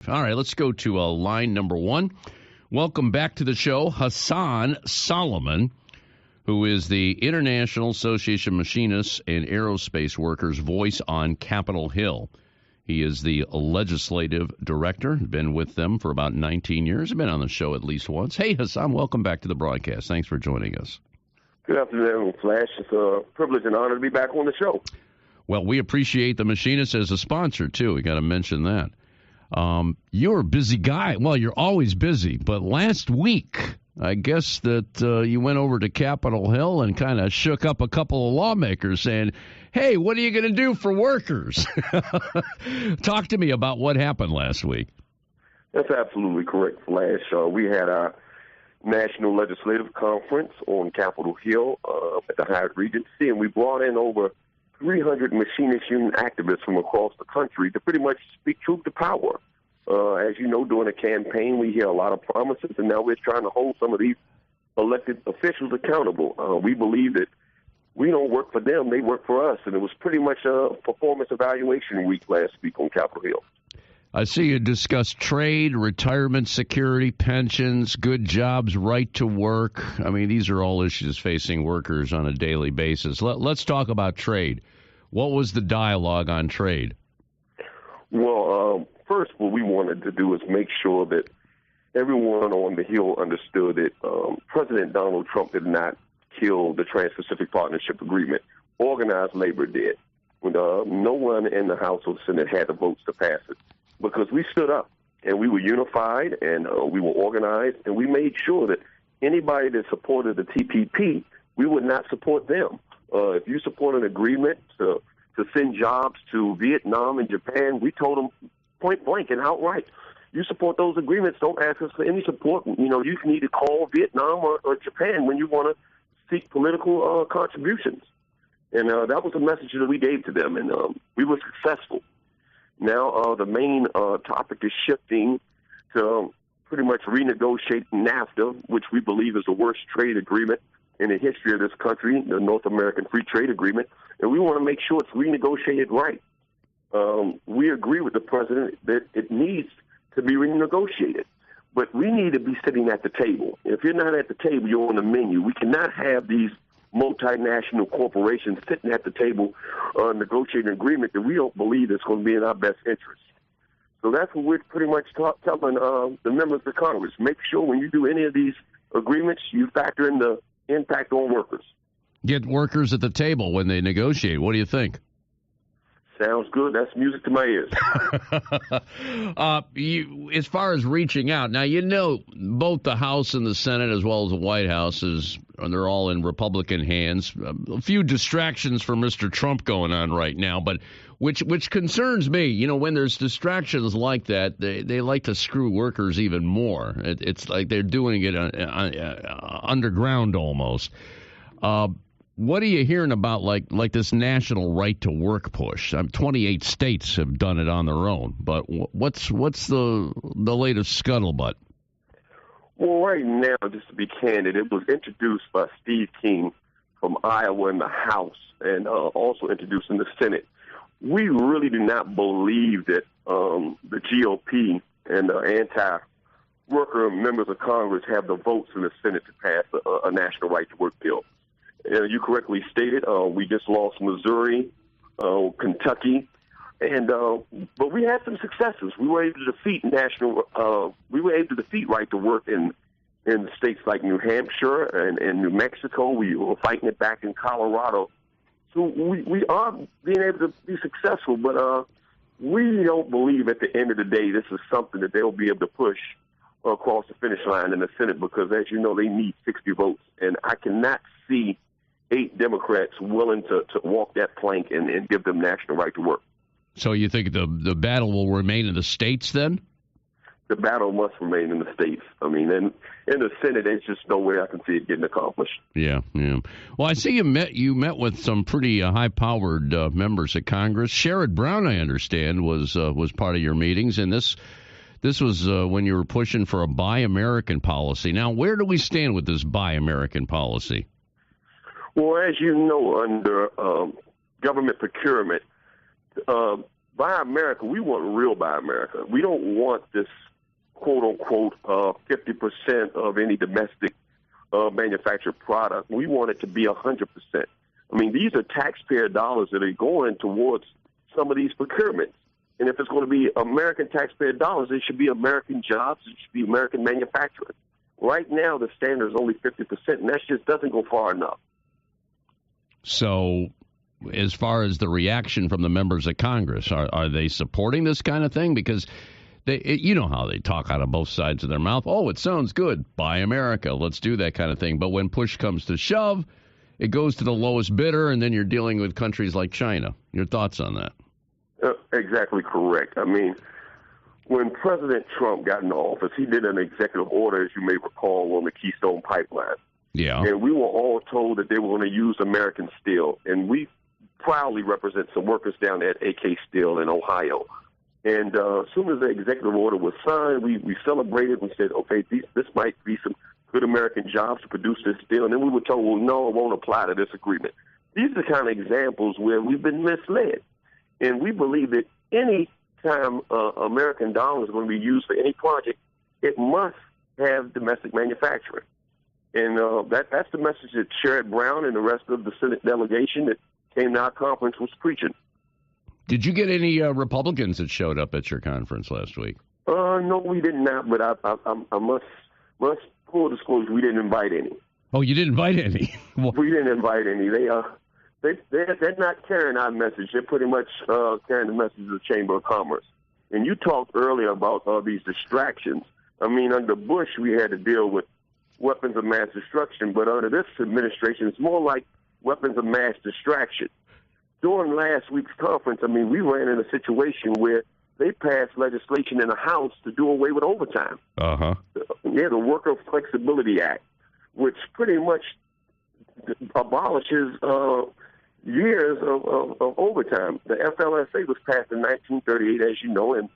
All right, let's go to line number one. Welcome back to the show, Hasan Solomon, who is the International Association of Machinists and Aerospace Workers voice on Capitol Hill. He is the legislative director, been with them for about 19 years, been on the show at least once. Hey, Hasan, welcome back to the broadcast. Thanks for joining us. Good afternoon, Flash. It's a privilege and honor to be back on the show. Well, we appreciate the Machinists as a sponsor, too. We got to mention that. You're a busy guy. Well, you're always busy, but last week, I guess that you went over to Capitol Hill and kind of shook up a couple of lawmakers saying, hey, what are you going to do for workers? Talk to me about what happened last week. That's absolutely correct, Flash. We had our National Legislative Conference on Capitol Hill at the Hyatt Regency, and we brought in over 300 Machinist Union activists from across the country to pretty much speak truth to power. As you know, during a campaign, we hear a lot of promises, and now we're trying to hold some of these elected officials accountable. We believe that we don't work for them, they work for us, and it was pretty much a performance evaluation week last week on Capitol Hill. I see you discussed trade, retirement security, pensions, good jobs, right to work. I mean, these are all issues facing workers on a daily basis. Let's talk about trade. What was the dialogue on trade? Well, first, what we wanted to do is make sure that everyone on the Hill understood that President Donald Trump did not kill the Trans-Pacific Partnership Agreement. Organized labor did. When, no one in the House or the Senate had the votes to pass it, because we stood up and we were unified and we were organized, and we made sure that anybody that supported the TPP, we would not support them. If you support an agreement to send jobs to Vietnam and Japan, we told them point blank and outright, you support those agreements, don't ask us for any support. You know, you need to call Vietnam or Japan when you want to seek political contributions. And that was the message that we gave to them, and we were successful. Now the main topic is shifting to pretty much renegotiate NAFTA, which we believe is the worst trade agreement in the history of this country, the North American Free Trade Agreement, and we want to make sure it's renegotiated right. We agree with the president that it needs to be renegotiated, but we need to be sitting at the table. If you're not at the table, you're on the menu. We cannot have these multinational corporations sitting at the table negotiating an agreement that we don't believe is going to be in our best interest. So that's what we're pretty much telling the members of Congress. Make sure when you do any of these agreements, you factor in the impact on workers. Get workers at the table when they negotiate. What do you think? Sounds good. That's music to my ears. As far as reaching out, now, you know, both the House and the Senate, as well as the White House, they're all in Republican hands. A few distractions for Mr. Trump going on right now, but which concerns me. You know, when there's distractions like that, they like to screw workers even more. It's like they're doing it underground almost. What are you hearing about, like this national right to work push? 28 states have done it on their own, but what's the latest scuttlebutt? Well, right now, just to be candid, it was introduced by Steve King from Iowa in the House, and also introduced in the Senate. We really do not believe that the GOP and the anti-worker members of Congress have the votes in the Senate to pass a national right to work bill. You correctly stated, we just lost Missouri, Kentucky, and but we had some successes. We were able to defeat right to work in states like New Hampshire and New Mexico. We were fighting it back in Colorado. So we are being able to be successful, but we don't believe at the end of the day this is something that they'll be able to push across the finish line in the Senate, because, as you know, they need 60 votes, and I cannot see 8 Democrats willing to walk that plank and give them national right to work. So you think the battle will remain in the states then? The battle must remain in the states. I mean, in the Senate, there's just no way I can see it getting accomplished. Yeah. Well, I see you met with some pretty high-powered members of Congress. Sherrod Brown, I understand, was part of your meetings, and this was when you were pushing for a Buy American policy. Now, where do we stand with this Buy American policy? Well, as you know, under government procurement, Buy America, we want real Buy America. We don't want this quote-unquote 50% of any domestic manufactured product. We want it to be 100%. I mean, these are taxpayer dollars that are going towards some of these procurements. And if it's going to be American taxpayer dollars, it should be American jobs. It should be American manufacturing. Right now, the standard is only 50%, and that just doesn't go far enough. So as far as the reaction from the members of Congress, are they supporting this kind of thing? Because you know how they talk out of both sides of their mouth. Oh, it sounds good. Buy America. Let's do that kind of thing. But when push comes to shove, it goes to the lowest bidder, and then you're dealing with countries like China. Your thoughts on that? Exactly correct. I mean, when President Trump got in office, he did an executive order, as you may recall, on the Keystone Pipeline. Yeah. And we were all told that they were going to use American steel. And we proudly represent some workers down at AK Steel in Ohio. And as soon as the executive order was signed, we celebrated. We said, okay, this might be some good American jobs to produce this steel. And then we were told, well, no, it won't apply to this agreement. These are the kind of examples where we've been misled. And we believe that any time American dollars are going to be used for any project, it must have domestic manufacturing. And that's the message that Sherrod Brown and the rest of the Senate delegation that came to our conference was preaching. Did you get any Republicans that showed up at your conference last week? No, we did not, but I must full disclosure, we didn't invite any. Oh, you didn't invite any? We didn't invite any. They're not carrying our message. They're pretty much carrying the message of the Chamber of Commerce. And you talked earlier about these distractions. I mean, under Bush, we had to deal with weapons of mass destruction, but under this administration, it's more like weapons of mass distraction. During last week's conference, I mean, we ran in a situation where they passed legislation in the House to do away with overtime. Uh-huh. Yeah, the Worker Flexibility Act, which pretty much abolishes years of overtime. The FLSA was passed in 1938, as you know, and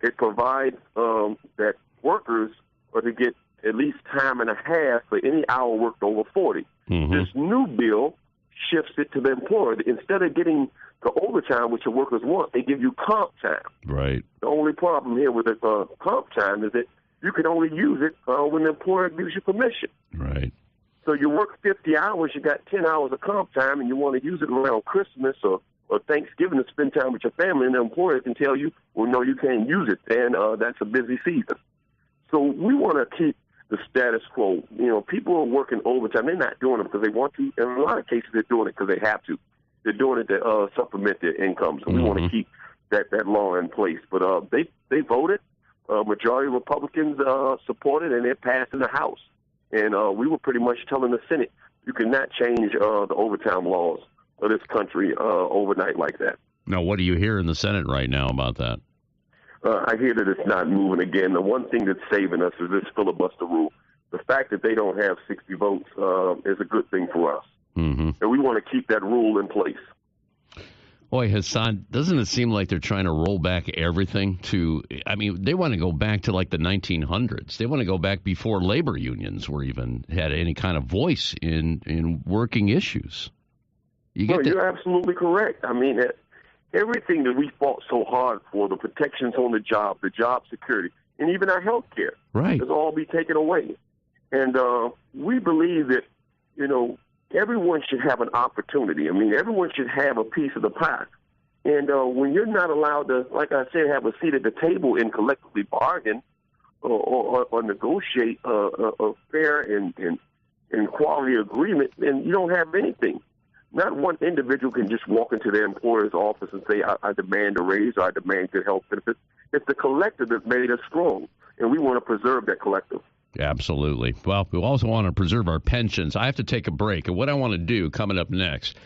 it provides that workers are to get at least time and a half for any hour worked over 40. Mm-hmm. This new bill shifts it to the employer. Instead of getting the overtime, which the workers want, they give you comp time. Right. The only problem here with the comp time is that you can only use it when the employer gives you permission. Right. So you work 50 hours, you got 10 hours of comp time, and you want to use it around Christmas or Thanksgiving to spend time with your family, and the employer can tell you, well, no, you can't use it, and that's a busy season. So we want to keep the status quo. You know, people are working overtime. They're not doing it because they want to. In a lot of cases, they're doing it because they have to. They're doing it to supplement their income. So we want to keep that law in place. But they voted. Majority of Republicans supported, and it passed in the House. And we were pretty much telling the Senate, you cannot change the overtime laws of this country overnight like that. Now, what do you hear in the Senate right now about that? I hear that it's not moving again. The one thing that's saving us is this filibuster rule. The fact that they don't have 60 votes is a good thing for us. Mm-hmm. And we want to keep that rule in place. Boy, Hasan, doesn't it seem like they're trying to roll back everything to, I mean, they want to go back to like the 1900s. They want to go back before labor unions were even had any kind of voice in working issues. You're absolutely correct. I mean, everything that we fought so hard for, the protections on the job security, and even our health care, right, has all be taken away. And we believe that, you know, everyone should have an opportunity. I mean, everyone should have a piece of the pie. And when you're not allowed to, like I said, have a seat at the table and collectively bargain or negotiate a fair and quality agreement, then you don't have anything. Not one individual can just walk into their employer's office and say, I demand a raise or I demand good health benefits. It's the collective that made us strong, and we want to preserve that collective. Absolutely. Well, we also want to preserve our pensions. I have to take a break. And what I want to do coming up next,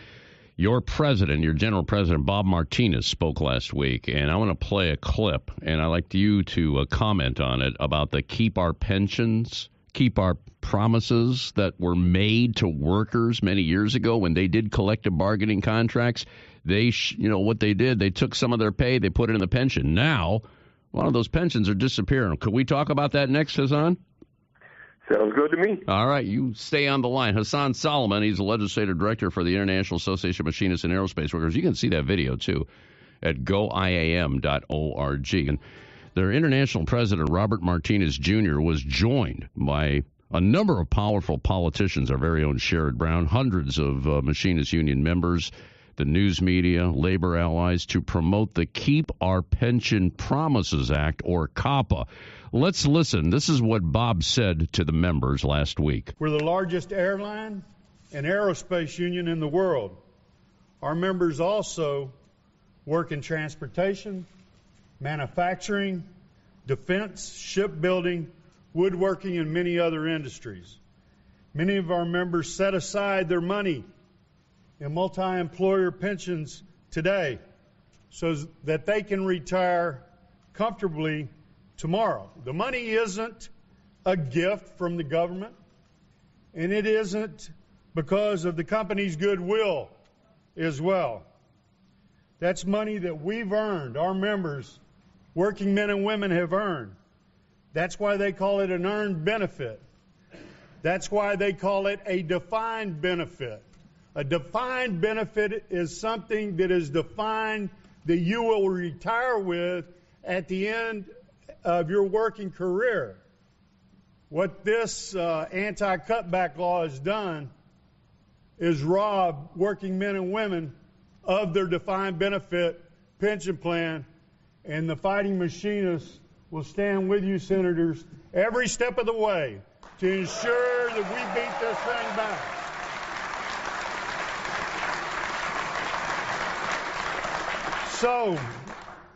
your general president, Bob Martinez, spoke last week, and I want to play a clip, and I'd like you to comment on it about the keep our pensions, keep our promises that were made to workers many years ago when they did collective bargaining contracts. They, what they did, they took some of their pay, they put it in the pension. Now, a lot of those pensions are disappearing. Could we talk about that next, Hasan? Sounds good to me. All right, you stay on the line. Hasan Solomon, he's the legislative director for the International Association of Machinists and Aerospace Workers. You can see that video, too, at goiam.org. And their international president, Robert Martinez Jr., was joined by a number of powerful politicians, our very own Sherrod Brown, hundreds of Machinist Union members, the news media, labor allies, to promote the Keep Our Pension Promises Act, or COPPA. Let's listen. This is what Bob said to the members last week. We're the largest airline and aerospace union in the world. Our members also work in transportation, manufacturing, defense, shipbuilding, woodworking, and many other industries. Many of our members set aside their money in multi-employer pensions today so that they can retire comfortably tomorrow. The money isn't a gift from the government, and it isn't because of the company's goodwill as well. That's money that we've earned, our members, working men and women, have earned. That's why they call it an earned benefit. That's why they call it a defined benefit. A defined benefit is something that is defined that you will retire with at the end of your working career. What this anti-cutback law has done is rob working men and women of their defined benefit pension plan, and the Fighting Machinists will stand with you, Senators, every step of the way to ensure that we beat this thing back.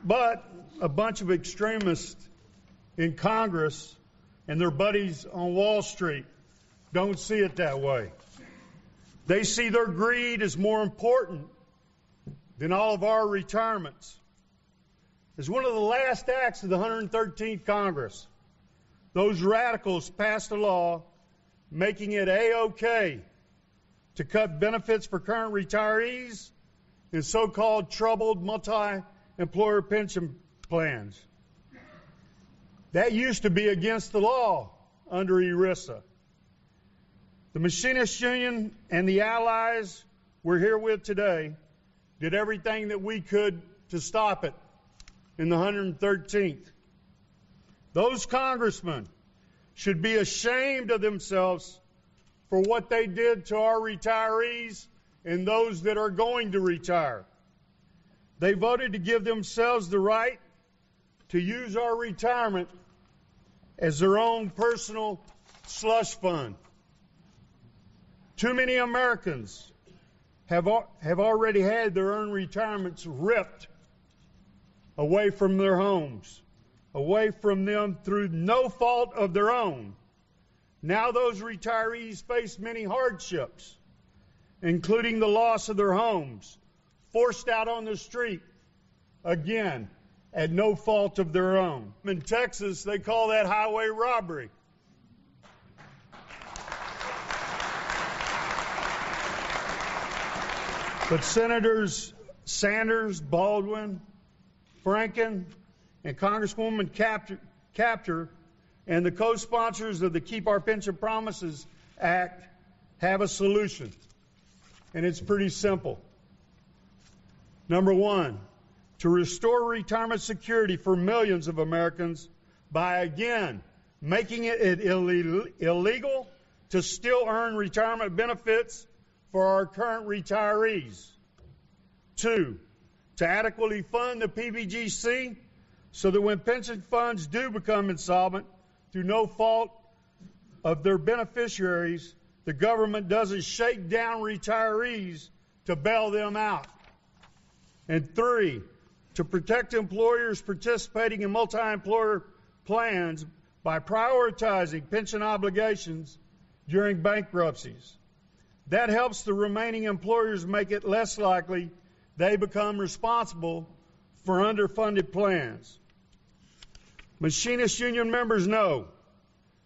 But a bunch of extremists in Congress and their buddies on Wall Street don't see it that way. They see their greed as more important than all of our retirements. As one of the last acts of the 113th Congress, those radicals passed a law making it A-OK to cut benefits for current retirees in so-called troubled multi-employer pension plans. That used to be against the law under ERISA. The Machinist Union and the allies we're here with today did everything that we could to stop it in the 113th. Those congressmen should be ashamed of themselves for what they did to our retirees and those that are going to retire. They voted to give themselves the right to use our retirement as their own personal slush fund. Too many Americans have already had their earned retirements ripped away from their homes, away from them through no fault of their own. Now those retirees face many hardships, including the loss of their homes, forced out on the street, again, at no fault of their own. In Texas, they call that highway robbery. But Senators Sanders, Baldwin, Franken, and Congresswoman Capter and the co-sponsors of the Keep Our Pension Promises Act have a solution, and it's pretty simple. Number one, to restore retirement security for millions of Americans by, again, making it illegal to still earn retirement benefits for our current retirees. Two, to adequately fund the PBGC so that when pension funds do become insolvent through no fault of their beneficiaries, the government doesn't shake down retirees to bail them out. And three, to protect employers participating in multi-employer plans by prioritizing pension obligations during bankruptcies. That helps the remaining employers make it less likely they become responsible for underfunded plans. Machinist Union members know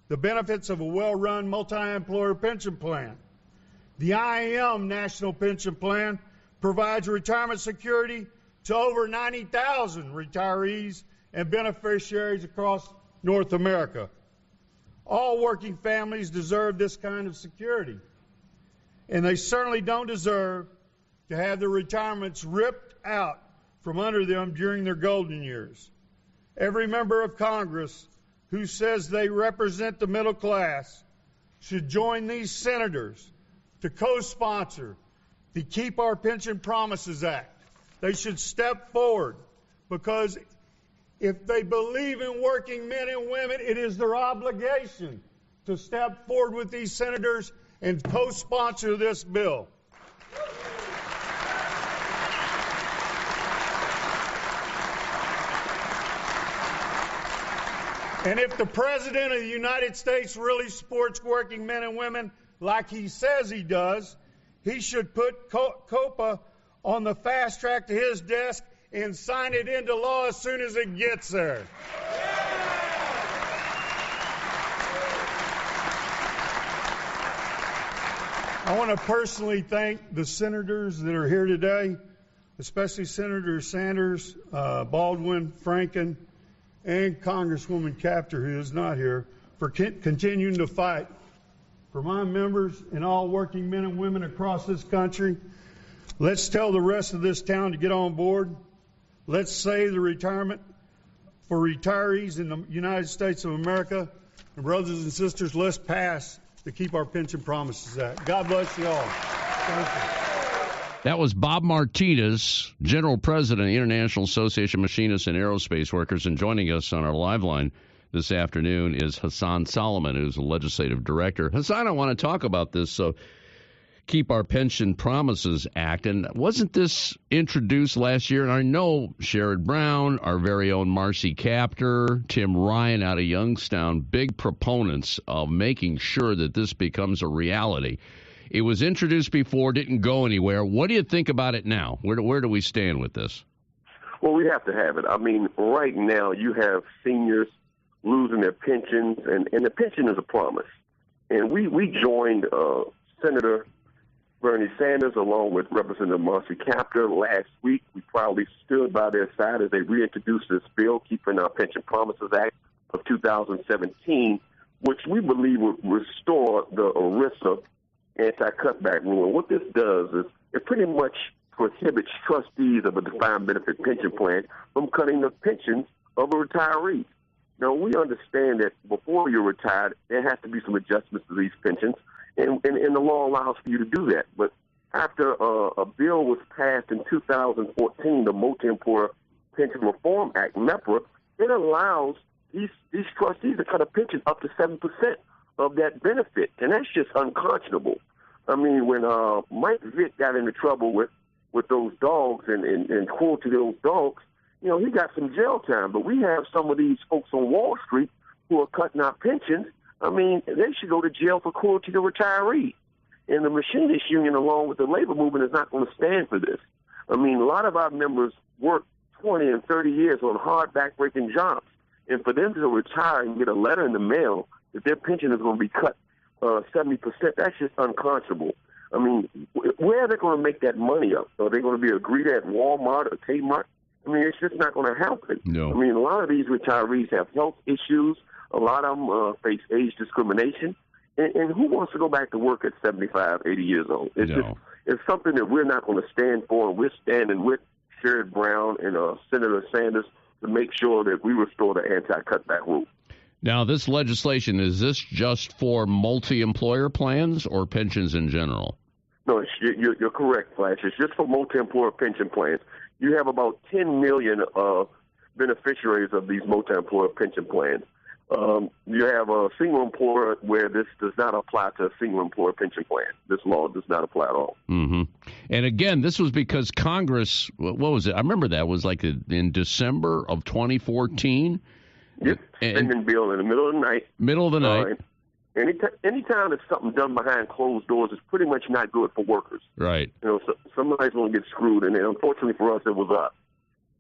the benefits of a well-run multi-employer pension plan. The IAMAW National Pension Plan provides retirement security to over 90,000 retirees and beneficiaries across North America. All working families deserve this kind of security, and they certainly don't deserve to have their retirements ripped out from under them during their golden years. Every member of Congress who says they represent the middle class should join these senators to co-sponsor the Keep Our Pension Promises Act. They should step forward, because if they believe in working men and women, it is their obligation to step forward with these senators and co-sponsor this bill. And if the President of the United States really supports working men and women like he says he does, he should put COPA on the fast track to his desk and sign it into law as soon as it gets there. I want to personally thank the senators that are here today, especially Senator Sanders, Baldwin, Franken, and Congresswoman Capter, who is not here, for continuing to fight for my members and all working men and women across this country. Let's tell the rest of this town to get on board. Let's save the retirement for retirees in the United States of America. And brothers and sisters, let's pass the Keep Our Pension Promises Act. God bless you all. Thank you. That was Bob Martinez, General President of the International Association of Machinists and Aerospace Workers. And joining us on our live line this afternoon is Hasan Solomon, who's a legislative director. Hasan, I want to talk about this Keep Our Pension Promises Act. And wasn't this introduced last year? And I know Sherrod Brown, our very own Marcy Capter, Tim Ryan out of Youngstown, big proponents of making sure that this becomes a reality. It was introduced before, didn't go anywhere. What do you think about it now? Where do we stand with this? Well, we have to have it. I mean, right now you have seniors losing their pensions, and the pension is a promise. And we joined Senator Bernie Sanders along with Representative Marcy Capter last week. We proudly stood by their side as they reintroduced this bill, Keeping Our Pension Promises Act of 2017, which we believe would restore the ERISA anti-cutback rule. And what this does is it pretty much prohibits trustees of a defined benefit pension plan from cutting the pensions of a retiree. Now, we understand that before you're retired, there has to be some adjustments to these pensions, and the law allows for you to do that. But after a bill was passed in 2014, the Multi-Employer Pension Reform Act, MEPRA, it allows these trustees to cut a pension up to 7% of that benefit, and that's just unconscionable. I mean, when Mike Vick got into trouble with those dogs and cruelty to those dogs, you know, he got some jail time. But we have some of these folks on Wall Street who are cutting our pensions. I mean, they should go to jail for cruelty to retirees. And the Machinist Union, along with the labor movement, is not going to stand for this. I mean, a lot of our members work 20 and 30 years on hard, back-breaking jobs. And for them to retire and get a letter in the mail that their pension is going to be cut 70%, that's just unconscionable. I mean, where are they going to make that money up? Are they going to be agreed at Walmart or Kmart? I mean, it's just not going to happen. No. I mean, a lot of these retirees have health issues. A lot of them face age discrimination. And who wants to go back to work at 75, 80 years old? It's something that we're not going to stand for, and we're standing with Sherrod Brown and Senator Sanders to make sure that we restore the anti-cutback rule. Now, this legislation, is this just for multi-employer plans or pensions in general? No, you're correct, Flash. It's just for multi-employer pension plans. You have about 10 million beneficiaries of these multi-employer pension plans. You have a single employer where this does not apply to a single employer pension plan. This law does not apply at all. Mm-hmm. And again, this was because Congress, what was it? I remember that was like in December of 2014. Yep, spending bill in the middle of the night. Middle of the night. Anytime it's something done behind closed doors, it's pretty much not good for workers. Right. You know, somebody's going to get screwed, and unfortunately for us, it was us.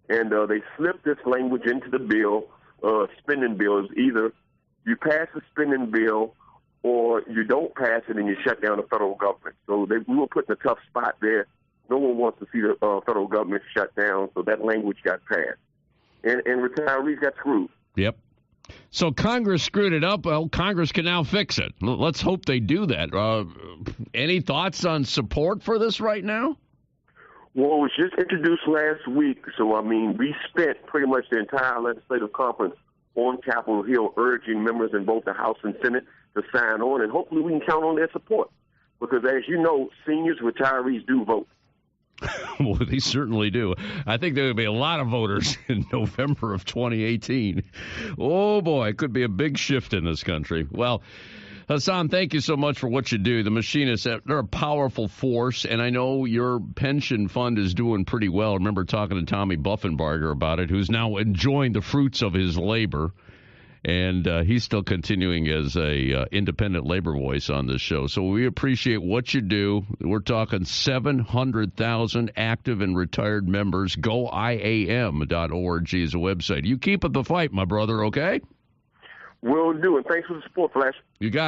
And they slipped this language into the bill, spending bills. Either you pass a spending bill or you don't pass it and you shut down the federal government. So we were put in a tough spot there. No one wants to see the federal government shut down, so that language got passed. And retirees got screwed. Yep. So Congress screwed it up. Well, Congress can now fix it. Let's hope they do that. Any thoughts on support for this right now? Well, it was just introduced last week, so, I mean, we spent pretty much the entire legislative conference on Capitol Hill urging members in both the House and Senate to sign on, and hopefully we can count on their support. Because, as you know, seniors, retirees do vote. Well, they certainly do. I think there will be a lot of voters in November of 2018. Oh, boy, it could be a big shift in this country. Well, Hasan, thank you so much for what you do. The Machinists, they're a powerful force, and I know your pension fund is doing pretty well. I remember talking to Tommy Buffenbarger about it, who's now enjoying the fruits of his labor. And he's still continuing as a independent labor voice on this show. So we appreciate what you do. We're talking 700,000 active and retired members. GoIAM.org is a website. You keep up the fight, my brother, okay? Will do, and thanks for the support, Flash. You got it.